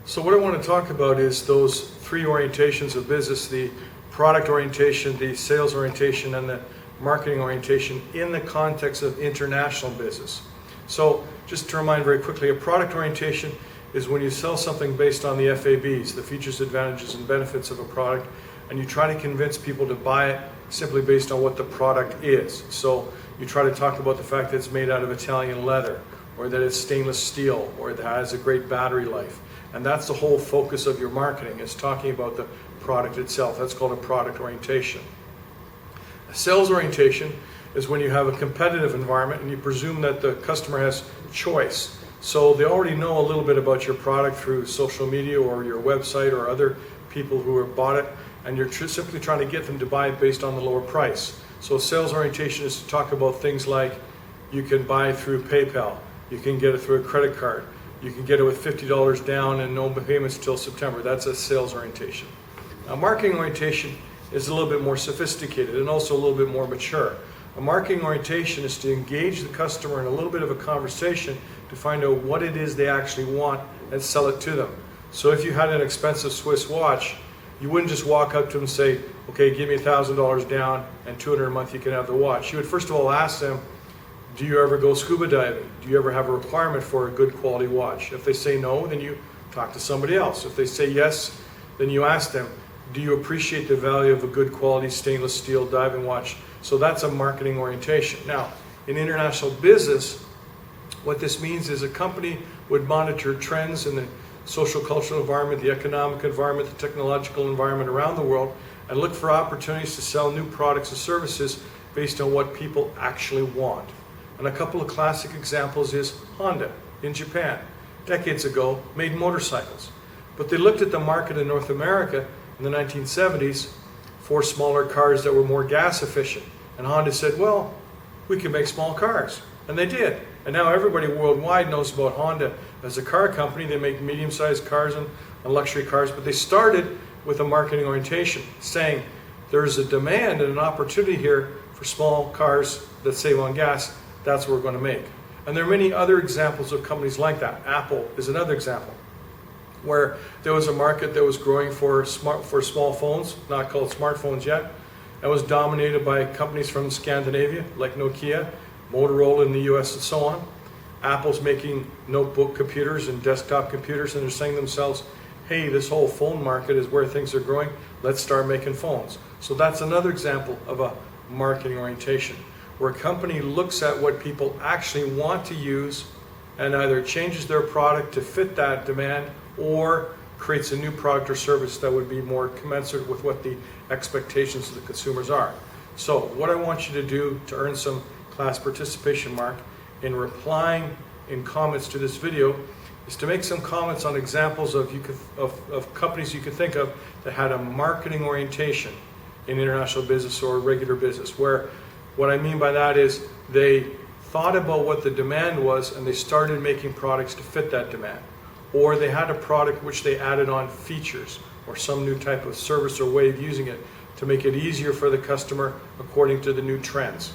So what I want to talk about is those three orientations of business: the product orientation, the sales orientation, and the marketing orientation in the context of international business. So just to remind very quickly, a product orientation is when you sell something based on the FABs, the features, advantages, and benefits of a product, and you try to convince people to buy it simply based on what the product is. So you try to talk about the fact that it's made out of Italian leather, or that it's stainless steel, or it has a great battery life. And that's the whole focus of your marketing, is talking about the product itself. That's called a product orientation. A sales orientation is when you have a competitive environment and you presume that the customer has choice. So they already know a little bit about your product through social media or your website or other people who have bought it, and you're simply trying to get them to buy it based on the lower price. So sales orientation is to talk about things like you can buy through PayPal, you can get it through a credit card, you can get it with $50 down and no payments till September. That's a sales orientation. Now, marketing orientation is a little bit more sophisticated and also a little bit more mature. A marketing orientation is to engage the customer in a little bit of a conversation to find out what it is they actually want and sell it to them. So if you had an expensive Swiss watch, you wouldn't just walk up to them and say, okay, give me $1,000 down and $200 a month, you can have the watch. You would first of all ask them, do you ever go scuba diving? Do you ever have a requirement for a good quality watch? If they say no, then you talk to somebody else. If they say yes, then you ask them, do you appreciate the value of a good quality stainless steel diving watch? So that's a marketing orientation. Now, in international business, what this means is a company would monitor trends in the social cultural environment, the economic environment, the technological environment around the world, and look for opportunities to sell new products and services based on what people actually want. And a couple of classic examples is Honda in Japan, decades ago, made motorcycles. But they looked at the market in North America in the 1970s for smaller cars that were more gas efficient. And Honda said, well, we can make small cars. And they did. And now everybody worldwide knows about Honda as a car company. They make medium-sized cars and luxury cars, but they started with a marketing orientation, saying there's a demand and an opportunity here for small cars that save on gas. That's what we're going to make. And there are many other examples of companies like that. Apple is another example, where there was a market that was growing for small phones, not called smartphones yet. That was dominated by companies from Scandinavia, like Nokia, Motorola in the US, and so on. Apple's making notebook computers and desktop computers, and they're saying to themselves, hey, this whole phone market is where things are growing. Let's start making phones. So that's another example of a marketing orientation, where a company looks at what people actually want to use and either changes their product to fit that demand or creates a new product or service that would be more commensurate with what the expectations of the consumers are. So what I want you to do to earn some class participation mark in replying in comments to this video is to make some comments on examples of companies you could think of that had a marketing orientation in international business or regular business, where what I mean by that is they thought about what the demand was and they started making products to fit that demand. Or they had a product which they added on features or some new type of service or way of using it to make it easier for the customer according to the new trends.